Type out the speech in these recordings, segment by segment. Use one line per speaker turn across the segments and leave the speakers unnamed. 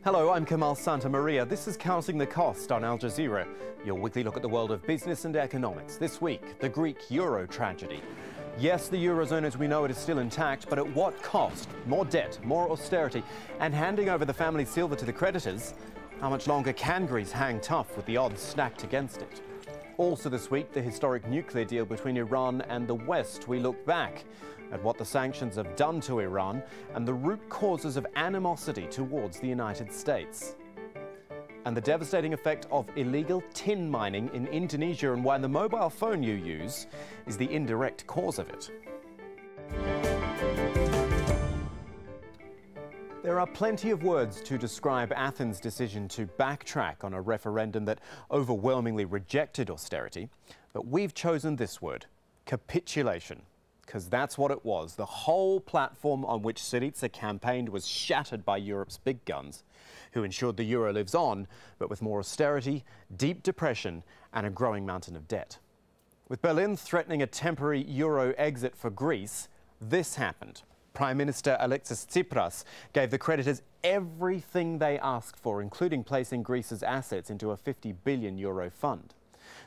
Hello, I'm Kamal Santamaria. This is Counting the Cost on Al Jazeera, your weekly look at the world of business and economics. This week, the Greek euro tragedy. Yes, the Eurozone as we know it is still intact, but at what cost? More debt, more austerity, and handing over the family silver to the creditors. How much longer can Greece hang tough with the odds stacked against it? Also this week, the historic nuclear deal between Iran and the West. We look back at what the sanctions have done to Iran and the root causes of animosity towards the United States. And the devastating effect of illegal tin mining in Indonesia and why the mobile phone you use is the indirect cause of it. There are plenty of words to describe Athens' decision to backtrack on a referendum that overwhelmingly rejected austerity, but we've chosen this word, capitulation, because that's what it was. The whole platform on which Syriza campaigned was shattered by Europe's big guns, who ensured the euro lives on, but with more austerity, deep depression and a growing mountain of debt. With Berlin threatening a temporary euro exit for Greece, this happened. Prime Minister Alexis Tsipras gave the creditors everything they asked for, including placing Greece's assets into a €50 billion fund.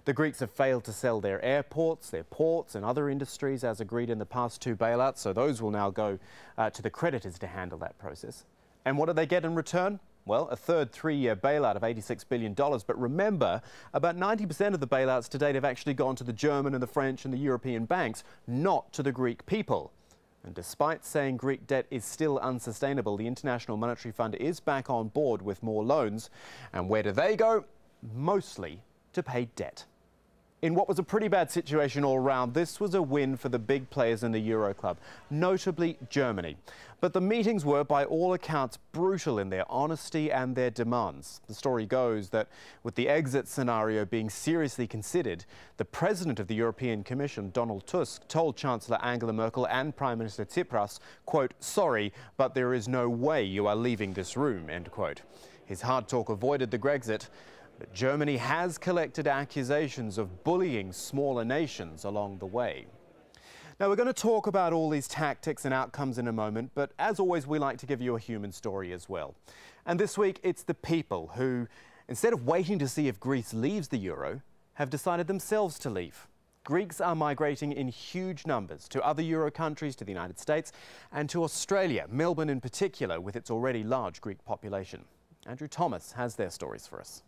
The Greeks have failed to sell their airports, their ports and other industries as agreed in the past two bailouts, so those will now go to the creditors to handle that process. And what do they get in return? Well, a third three-year bailout of $86 billion. But remember, about 90% of the bailouts to date have actually gone to the German and the French and the European banks, not to the Greek people. And despite saying Greek debt is still unsustainable, the International Monetary Fund is back on board with more loans. And where do they go? Mostly to pay debt. In what was a pretty bad situation all round, this was a win for the big players in the Euro Club, notably Germany. But the meetings were, by all accounts, brutal in their honesty and their demands. The story goes that with the exit scenario being seriously considered, the president of the European Commission, Donald Tusk, told Chancellor Angela Merkel and Prime Minister Tsipras, quote, "Sorry, but there is no way you are leaving this room," end quote. His hard talk avoided the Grexit. But Germany has collected accusations of bullying smaller nations along the way. Now, we're going to talk about all these tactics and outcomes in a moment, but as always, we like to give you a human story as well. And this week, it's the people who, instead of waiting to see if Greece leaves the euro, have decided themselves to leave. Greeks are migrating in huge numbers to other euro countries, to the United States, and to Australia, Melbourne in particular, with its already large Greek population. Andrew Thomas has their stories for us.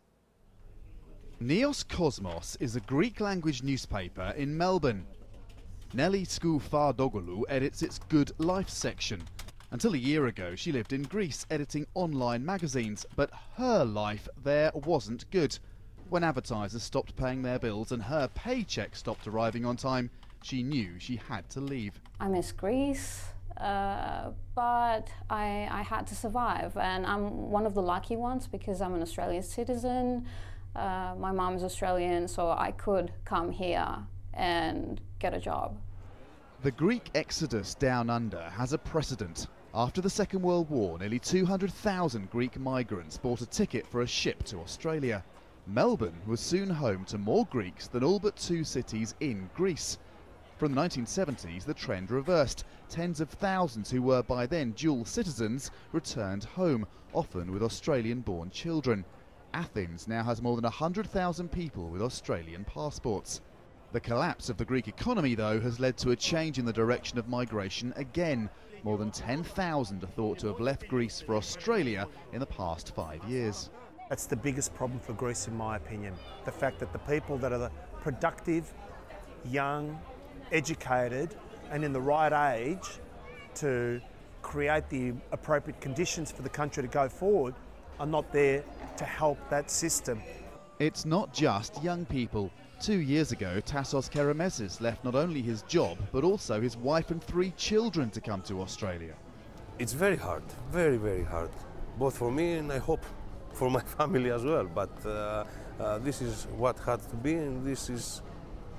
Neos Cosmos is a Greek-language newspaper in Melbourne. Nelly Skoufardogoulou edits its Good Life section. Until a year ago, she lived in Greece editing online magazines, but her life there wasn't good. When advertisers stopped paying their bills and her paycheck stopped arriving on time, she knew she had to leave.
I miss Greece, but I had to survive, and I'm one of the lucky ones because I'm an Australian citizen. My mom is Australian, so I could come here and get a job.
The Greek exodus down under has a precedent. After the Second World War, nearly 200,000 Greek migrants bought a ticket for a ship to Australia. Melbourne was soon home to more Greeks than all but two cities in Greece. From the 1970s, the trend reversed. Tens of thousands who were by then dual citizens returned home, often with Australian-born children. Athens now has more than 100,000 people with Australian passports. The collapse of the Greek economy, though, has led to a change in the direction of migration again. More than 10,000 are thought to have left Greece for Australia in the past 5 years.
That's the biggest problem for Greece, in my opinion. The fact that the people that are the productive, young, educated, and in the right age to create the appropriate conditions for the country to go forward are not there to help that system.
It's not just young people. 2 years ago, Tassos Keramezis left not only his job, but also his wife and 3 children to come to Australia.
It's very hard, very, very hard, both for me and I hope for my family as well. But this is what had to be, and this is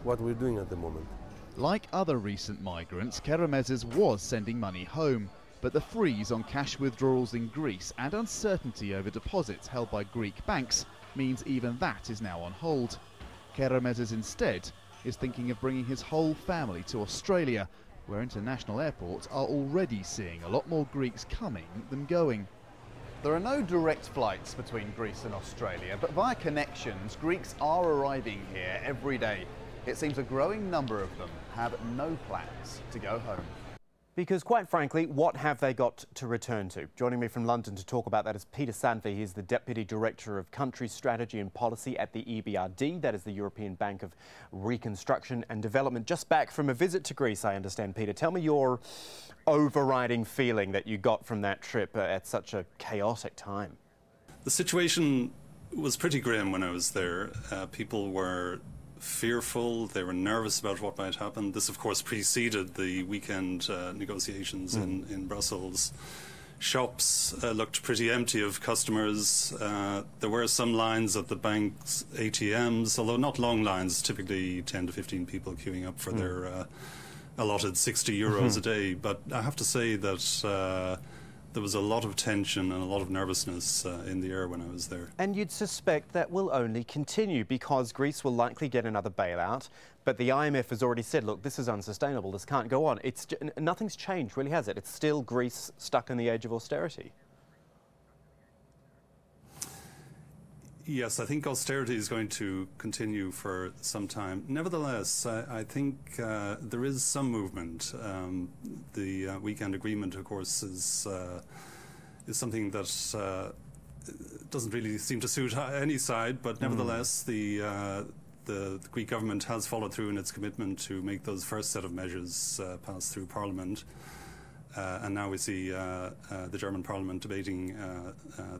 what we're doing at the moment.
Like other recent migrants, Keramezis was sending money home. But the freeze on cash withdrawals in Greece and uncertainty over deposits held by Greek banks means even that is now on hold. Keramezis instead is thinking of bringing his whole family to Australia, where international airports are already seeing a lot more Greeks coming than going. There are no direct flights between Greece and Australia, but via connections, Greeks are arriving here every day. It seems a growing number of them have no plans to go home.
Because quite frankly, what have they got to return to? Joining me from London to talk about that is Peter Sanfi. He's the Deputy Director of Country Strategy and Policy at the EBRD, that is the European Bank of Reconstruction and Development. Just back from a visit to Greece, I understand, Peter. Tell me your overriding feeling that you got from that trip at such a chaotic time.
The situation was pretty grim when I was there. People were fearful, they were nervous about what might happen. This, of course, preceded the weekend negotiations in Brussels. Shops looked pretty empty of customers. There were some lines at the bank's ATMs, although not long lines, typically 10 to 15 people queuing up for their allotted 60 euros a day. But I have to say that there was a lot of tension and a lot of nervousness in the air when I was there.
And you'd suspect that will only continue because Greece will likely get another bailout. But the IMF has already said, look, this is unsustainable. This can't go on. Nothing's changed, really, has it? It's still Greece stuck in the age of austerity.
Yes, I think austerity is going to continue for some time. Nevertheless, I think there is some movement. The weekend agreement, of course, is something that doesn't really seem to suit any side, but nevertheless, the Greek government has followed through in its commitment to make those first set of measures pass through Parliament. And now we see the German Parliament debating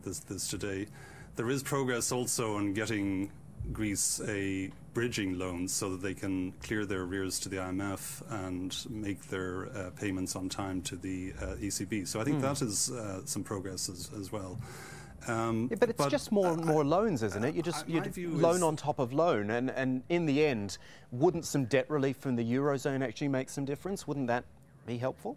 this today. There is progress also on getting Greece a bridging loan so that they can clear their arrears to the IMF and make their payments on time to the ECB. So I think that is some progress as well.
Yeah, but it's just more loans, isn't it? You loan on top of loan, and in the end, wouldn't some debt relief from the Eurozone actually make some difference? Wouldn't that be helpful?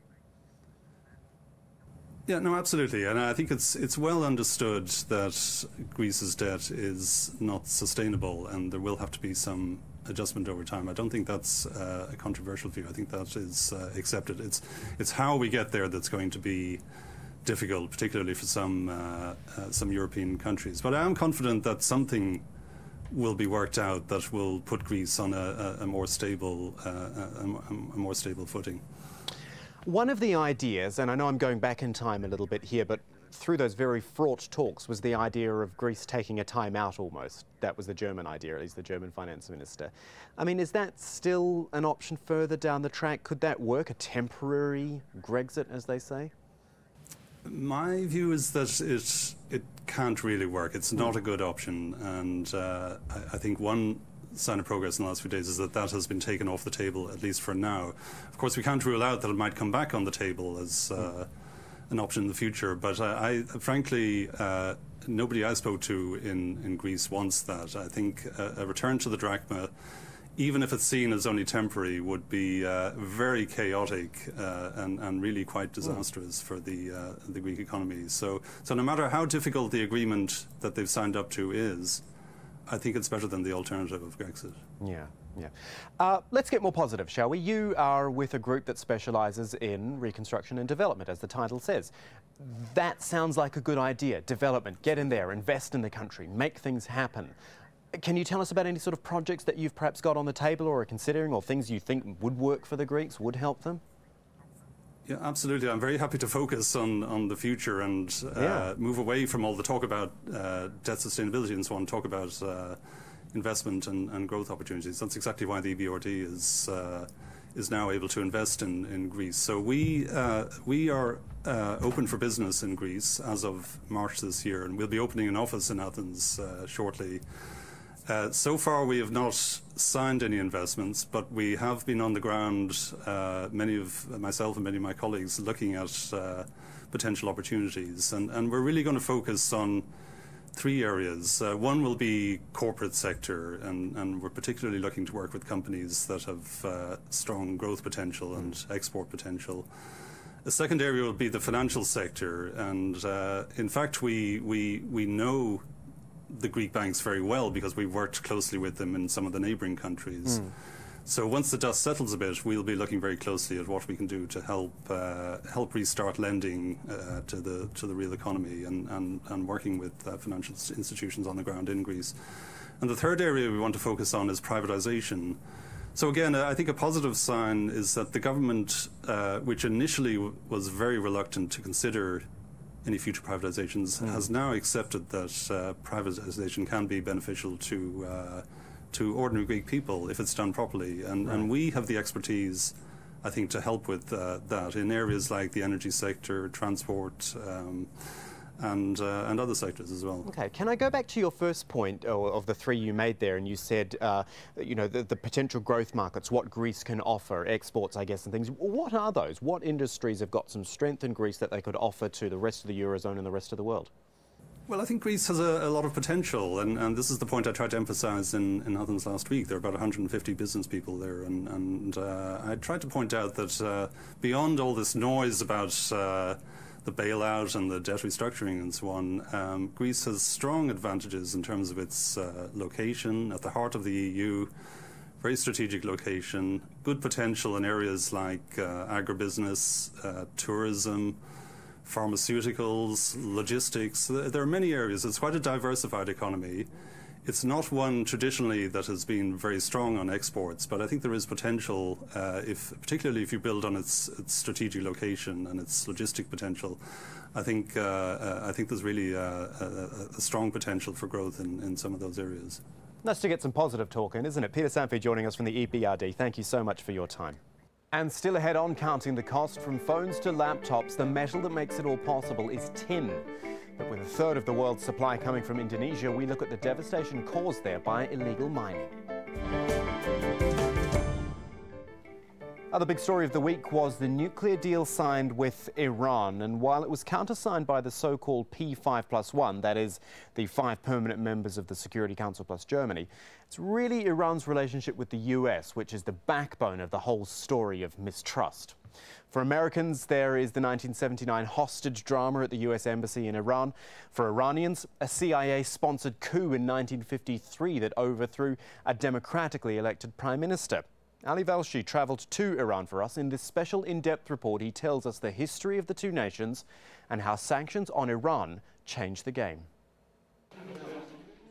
Yeah, no, absolutely. And I think it's well understood that Greece's debt is not sustainable and there will have to be some adjustment over time. I don't think that's a controversial view. I think that is accepted. It's how we get there that's going to be difficult, particularly for some European countries. But I am confident that something will be worked out that will put Greece on a more stable footing.
One of the ideas, and I know I'm going back in time a little bit here, but through those very fraught talks was the idea of Greece taking a time out almost. That was the German idea, at least the German finance minister. I mean, is that still an option further down the track? Could that work, a temporary Grexit, as they say?
My view is that it can't really work. It's not a good option, and I think one sign of progress in the last few days is that has been taken off the table, at least for now. Of course, we can't rule out that it might come back on the table as an option in the future, but I frankly, nobody I spoke to in Greece wants that. I think a return to the drachma, even if it's seen as only temporary, would be very chaotic and really quite disastrous for the Greek economy. So no matter how difficult the agreement that they've signed up to is, I think it's better than the alternative of Brexit.
Yeah. Let's get more positive, shall we? You are with a group that specialises in reconstruction and development, as the title says. That sounds like a good idea. Development, get in there, invest in the country, make things happen. Can you tell us about any sort of projects that you've perhaps got on the table or are considering, or things you think would work for the Greeks, would help them?
Yeah, absolutely. I'm very happy to focus on the future and move away from all the talk about debt sustainability and so on, talk about investment and growth opportunities. That's exactly why the EBRD is now able to invest in Greece. So we are open for business in Greece as of March this year, and we'll be opening an office in Athens shortly. So far, we have not signed any investments, but we have been on the ground, myself and many of my colleagues, looking at potential opportunities. And we're really going to focus on three areas. One will be corporate sector, and we're particularly looking to work with companies that have strong growth potential and export potential. The second area will be the financial sector, and in fact, we know the Greek banks very well because we've worked closely with them in some of the neighbouring countries. So once the dust settles a bit, we'll be looking very closely at what we can do to help restart lending to the real economy and working with financial institutions on the ground in Greece. And the third area we want to focus on is privatization. So again, I think a positive sign is that the government, which initially was very reluctant to consider any future privatizations, has now accepted that privatization can be beneficial to ordinary Greek people if it's done properly. And we have the expertise, I think, to help with that in areas like the energy sector, transport, and other sectors as well.
Okay, can I go back to your first point of the three you made there, and you said, you know, the potential growth markets, what Greece can offer, exports, I guess, and things. What are those? What industries have got some strength in Greece that they could offer to the rest of the Eurozone and the rest of the world?
Well, I think Greece has a lot of potential, and this is the point I tried to emphasize in Athens last week. There are about 150 business people there, and I tried to point out that beyond all this noise about the bailout and the debt restructuring and so on, Greece has strong advantages in terms of its location at the heart of the EU, very strategic location, good potential in areas like agribusiness, tourism, pharmaceuticals, logistics. There are many areas. It's quite a diversified economy. It's not one traditionally that has been very strong on exports, but I think there is potential, particularly if you build on its strategic location and its logistic potential. I think there's really a strong potential for growth in some of those areas.
Nice to get some positive talk in, isn't it? Peter Sanfi joining us from the EBRD. Thank you so much for your time. And still ahead on Counting the Cost, from phones to laptops, the metal that makes it all possible is tin. But with a third of the world's supply coming from Indonesia, we look at the devastation caused there by illegal mining. Other big story of the week was the nuclear deal signed with Iran. And while it was countersigned by the so-called P5+1, that is, the 5 permanent members of the Security Council plus Germany, it's really Iran's relationship with the US, which is the backbone of the whole story of mistrust. For Americans, there is the 1979 hostage drama at the US Embassy in Iran. For Iranians, a CIA-sponsored coup in 1953 that overthrew a democratically elected prime minister. Ali Velshi travelled to Iran for us. In this special in-depth report, he tells us the history of the two nations and how sanctions on Iran changed the game.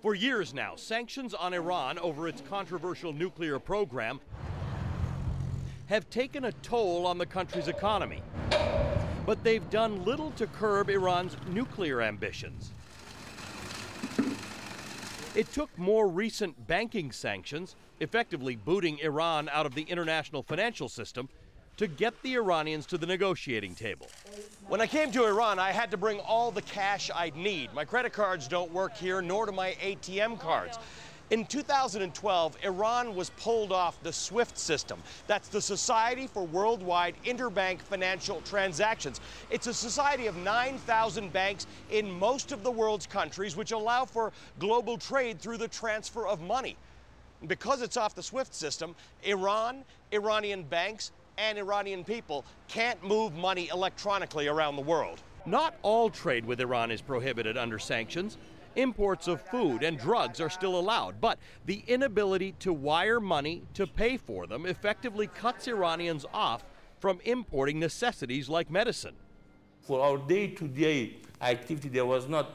For years now, sanctions on Iran over its controversial nuclear program have taken a toll on the country's economy. But they've done little to curb Iran's nuclear ambitions. It took more recent banking sanctions, effectively booting Iran out of the international financial system, to get the Iranians to the negotiating table. When I came to Iran, I had to bring all the cash I'd need. My credit cards don't work here, nor do my ATM cards. In 2012, Iran was pulled off the SWIFT system. That's the Society for Worldwide Interbank Financial Transactions. It's a society of 9,000 banks in most of the world's countries, which allow for global trade through the transfer of money. Because it's off the SWIFT system, Iran, Iranian banks, and Iranian people can't move money electronically around the world. Not all trade with Iran is prohibited under sanctions. Imports of food and drugs are still allowed, but the inability to wire money to pay for them effectively cuts Iranians off from importing necessities like medicine.
For our day-to-day activity, there was not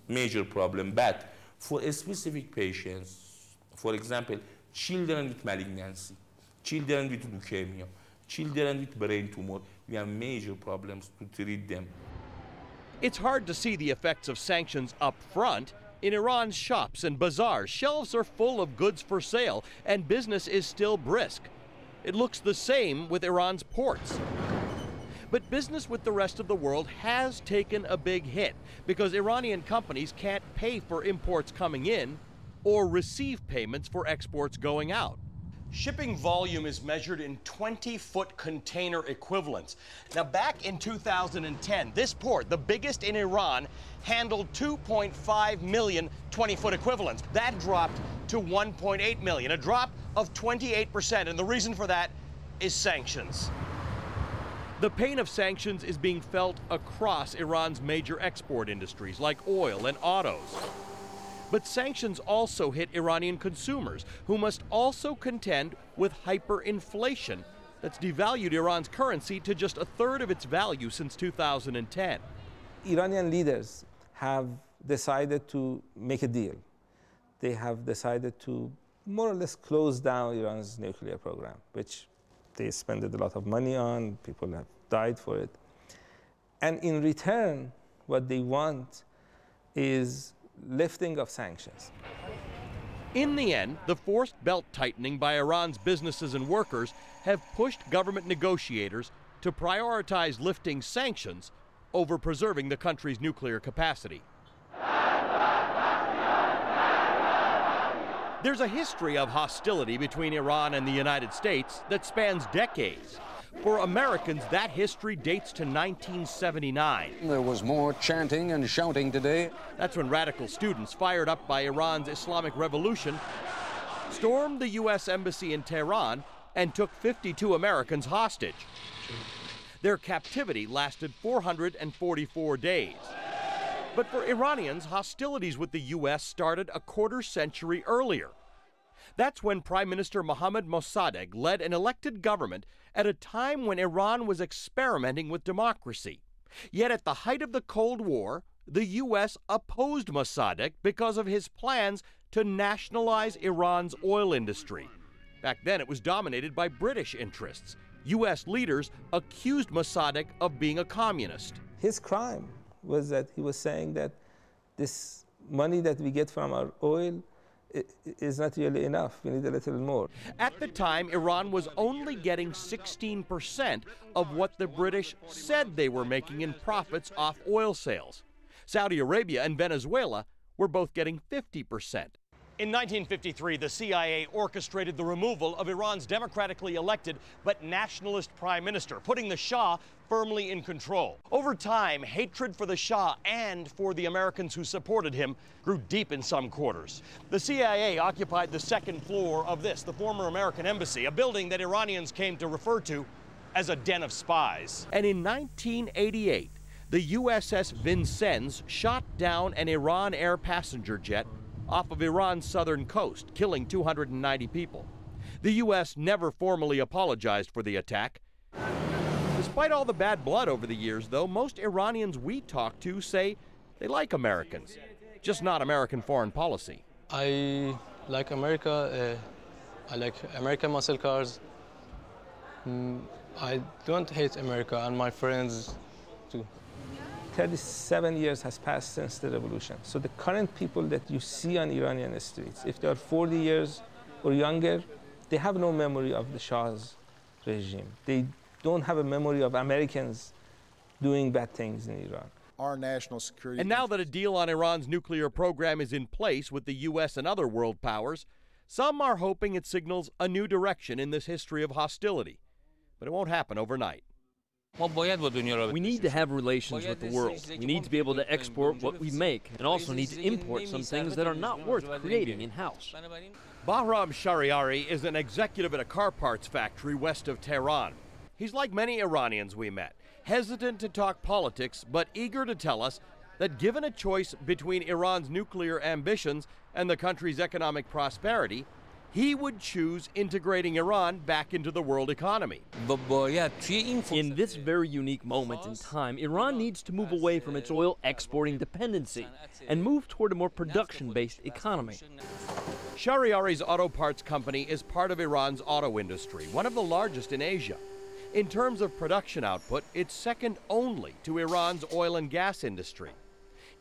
major problem, but for a specific patients, for example, children with malignancy, children with leukemia, children with brain tumor, we have major problems to treat them.
It's hard to see the effects of sanctions up front. In Iran's shops and bazaars, shelves are full of goods for sale, and business is still brisk. It looks the same with Iran's ports. But business with the rest of the world has taken a big hit because Iranian companies can't pay for imports coming in or receive payments for exports going out. Shipping volume is measured in 20-foot container equivalents. Now, back in 2010, this port, the biggest in Iran, handled 2.5 million 20-foot equivalents. That dropped to 1.8 million, a drop of 28%, and the reason for that is sanctions. The pain of sanctions is being felt across Iran's major export industries like oil and autos. But sanctions also hit Iranian consumers, who must also contend with hyperinflation that's devalued Iran's currency to just a third of its value since 2010.
Iranian leaders have decided to make a deal. They have decided to more or less close down Iran's nuclear program, which they spent a lot of money on. People have died for it. And in return, what they want is lifting of sanctions.
In the end, the forced belt tightening by Iran's businesses and workers have pushed government negotiators to prioritize lifting sanctions over preserving the country's nuclear capacity. There's a history of hostility between Iran and the United States that spans decades. For Americans, that history dates to 1979.
There was more chanting and shouting today.
That's when radical students, fired up by Iran's Islamic Revolution, stormed the U.S. Embassy in Tehran and took 52 Americans hostage. Their captivity lasted 444 days. But for Iranians, hostilities with the U.S. started a quarter century earlier. That's when Prime Minister Mohammad Mossadegh led an elected government at a time when Iran was experimenting with democracy. Yet at the height of the Cold War, the U.S. opposed Mossadegh because of his plans to nationalize Iran's oil industry. Back then, it was dominated by British interests. U.S. leaders accused Mossadegh of being a communist.
His crime was that he was saying that this money that we get from our oil is not really enough. We need a little more.
At the time, Iran was only getting 16% of what the British said they were making in profits off oil sales. Saudi Arabia and Venezuela were both getting 50%. In 1953, the CIA orchestrated the removal of Iran's democratically elected but nationalist prime minister, putting the Shah firmly in control. Over time, hatred for the Shah and for the Americans who supported him grew deep in some quarters. The CIA occupied the second floor of this, the former American embassy, a building that Iranians came to refer to as a den of spies. And in 1988, the USS Vincennes shot down an Iran Air passenger jet off of Iran's southern coast, killing 290 people. The U.S. never formally apologized for the attack. Despite all the bad blood over the years, though, most Iranians we talk to say they like Americans, just not American foreign policy.
I like America. I like American muscle cars. I don't hate America, and my friends too.
37 years has passed since the revolution. So the current people that you see on Iranian streets, if they are 40 years or younger, they have no memory of the Shah's regime. They don't have a memory of Americans doing bad things in Iran.
Our national security.
And now that a deal on Iran's nuclear program is in place with the U.S. and other world powers, some are hoping it signals a new direction in this history of hostility. But it won't happen overnight.
We need to have relations with the world. We need to be able to export what we make, and also need to import some things that are not worth creating in-house.
Bahram Shariari is an executive at a car parts factory west of Tehran. He's like many Iranians we met, hesitant to talk politics, but eager to tell us that given a choice between Iran's nuclear ambitions and the country's economic prosperity, he would choose integrating Iran back into the world economy.
In this very unique moment in time, Iran needs to move away from its oil exporting dependency and move toward a more production-based economy.
Shariari's auto parts company is part of Iran's auto industry, one of the largest in Asia. In terms of production output, it's second only to Iran's oil and gas industry.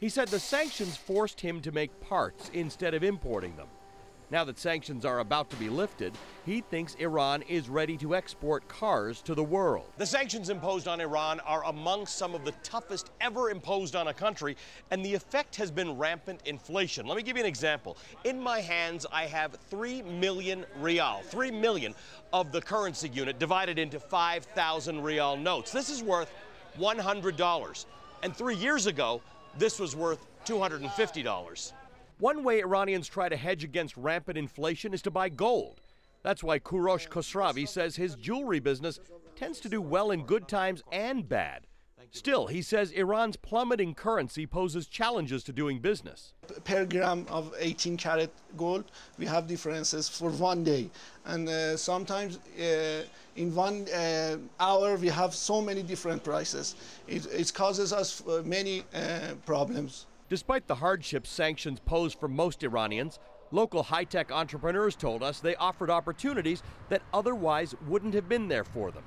He said the sanctions forced him to make parts instead of importing them. Now that sanctions are about to be lifted, he thinks Iran is ready to export cars to the world. The sanctions imposed on Iran are among some of the toughest ever imposed on a country, and the effect has been rampant inflation. Let me give you an example. In my hands, I have 3 million rial, 3 million of the currency unit divided into 5,000 rial notes. This is worth $100, and 3 years ago, this was worth $250. One way Iranians try to hedge against rampant inflation is to buy gold. That's why Kurosh Khosravi says his jewelry business tends to do well in good times and bad. Still, he says Iran's plummeting currency poses challenges to doing business.
Per gram of 18-karat gold, we have differences for 1 day. And sometimes in 1 hour, we have so many different prices. It causes us many problems.
Despite the hardships sanctions pose for most Iranians, local high-tech entrepreneurs told us they offered opportunities that otherwise wouldn't have been there for them.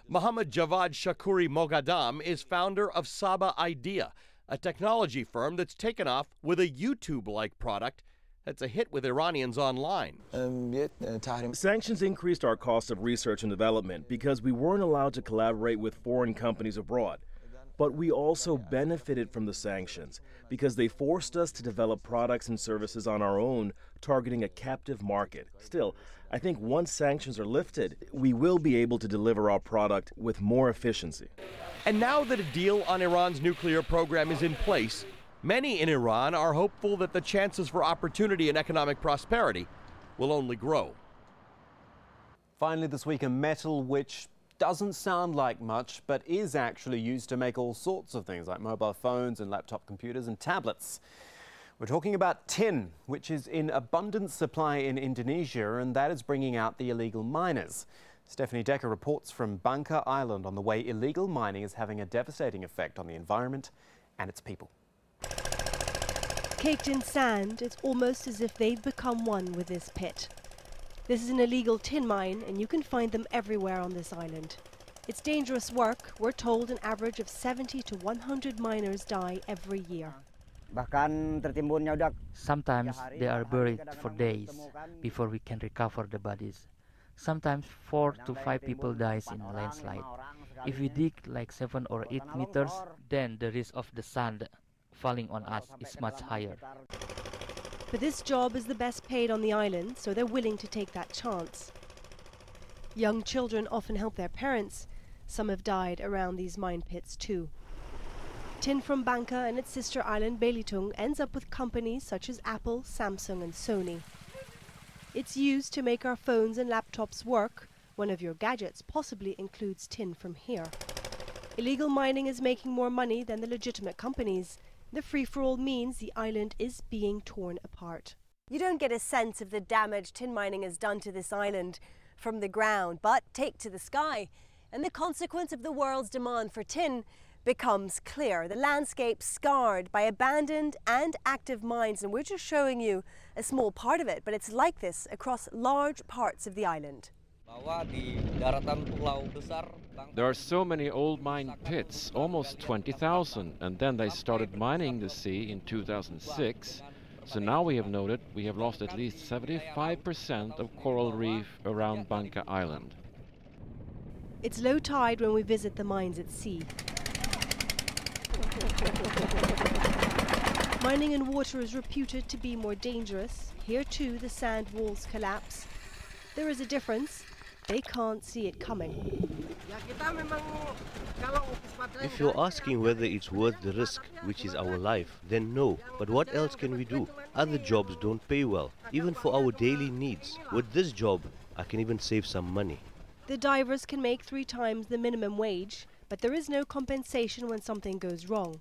Mohammad Javad Shakuri Moghadam is founder of Saba Idea, a technology firm that's taken off with a YouTube-like product that's a hit with Iranians online.
Sanctions increased our cost of research and development because we weren't allowed to collaborate with foreign companies abroad. But we also benefited from the sanctions because they forced us to develop products and services on our own, targeting a captive market. Still, I think once sanctions are lifted, we will be able to deliver our product with more efficiency.
And now that a deal on Iran's nuclear program is in place, many in Iran are hopeful that the chances for opportunity and economic prosperity will only grow.
Finally this week, a metal which doesn't sound like much, but is actually used to make all sorts of things like mobile phones and laptop computers and tablets. We're talking about tin, which is in abundant supply in Indonesia, and that is bringing out the illegal miners. Stephanie Decker reports from Bangka Island on the way illegal mining is having a devastating effect on the environment and its people.
Caked in sand, it's almost as if they've become one with this pit. This is an illegal tin mine, and you can find them everywhere on this island. It's dangerous work. We're told an average of 70 to 100 miners die every year.
Sometimes they are buried for days before we can recover the bodies. Sometimes 4 to 5 people dies in a landslide. If we dig like 7 or 8 meters, then the risk of the sand falling on us is much higher.
But this job is the best paid on the island, so they're willing to take that chance. Young children often help their parents. Some have died around these mine pits too. Tin from Bangka and its sister island Belitung ends up with companies such as Apple, Samsung and Sony. It's used to make our phones and laptops work. One of your gadgets possibly includes tin from here. Illegal mining is making more money than the legitimate companies. The free-for-all means the island is being torn apart. You don't get a sense of the damage tin mining has done to this island from the ground, but take to the sky, and the consequence of the world's demand for tin becomes clear. The landscape scarred by abandoned and active mines, and we're just showing you a small part of it, but it's like this across large parts of the island.
There are so many old mine pits, almost 20,000, and then they started mining the sea in 2006. So now we have noted we have lost at least 75% of coral reef around Bangka Island.
It's low tide when we visit the mines at sea. Mining in water is reputed to be more dangerous. Here too the sand walls collapse. There is a difference. They can't see it coming.
If you're asking whether it's worth the risk, which is our life, then no. But what else can we do? Other jobs don't pay well, even for our daily needs. With this job, I can even save some money.
The divers can make 3 times the minimum wage, but there is no compensation when something goes wrong.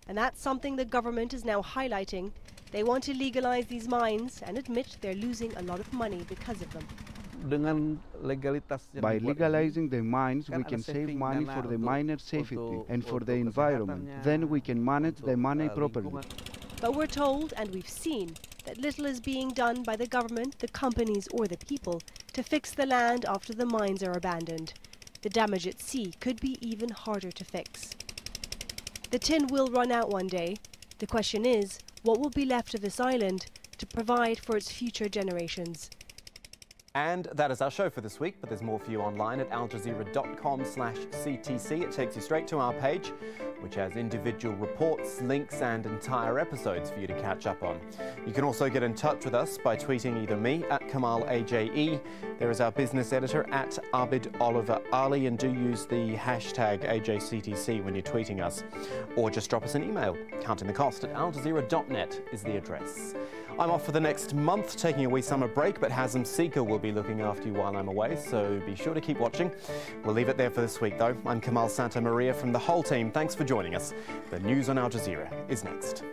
And that's something the government is now highlighting. They want to legalize these mines and admit they're losing a lot of money because of them.
By legalizing the mines, we can save money for the miners' safety and for the environment. Then we can manage the money properly.
But we're told, and we've seen, that little is being done by the government, the companies or the people to fix the land after the mines are abandoned. The damage at sea could be even harder to fix. The tin will run out one day. The question is, what will be left of this island to provide for its future generations?
And that is our show for this week, but there's more for you online at aljazeera.com/CTC. It takes you straight to our page, which has individual reports, links and entire episodes for you to catch up on. You can also get in touch with us by tweeting either me at Kamal AJE. There is our business editor at Abid Oliver Ali, and do use the hashtag AJCTC when you're tweeting us. Or just drop us an email. Counting the cost at aljazeera.net is the address. I'm off for the next month, taking a wee summer break, but Hazem Seeker will be be looking after you while I'm away, so be sure to keep watching. We'll leave it there for this week, though. I'm Kamal Santa Maria from the whole team. Thanks for joining us. The news on Al Jazeera is next.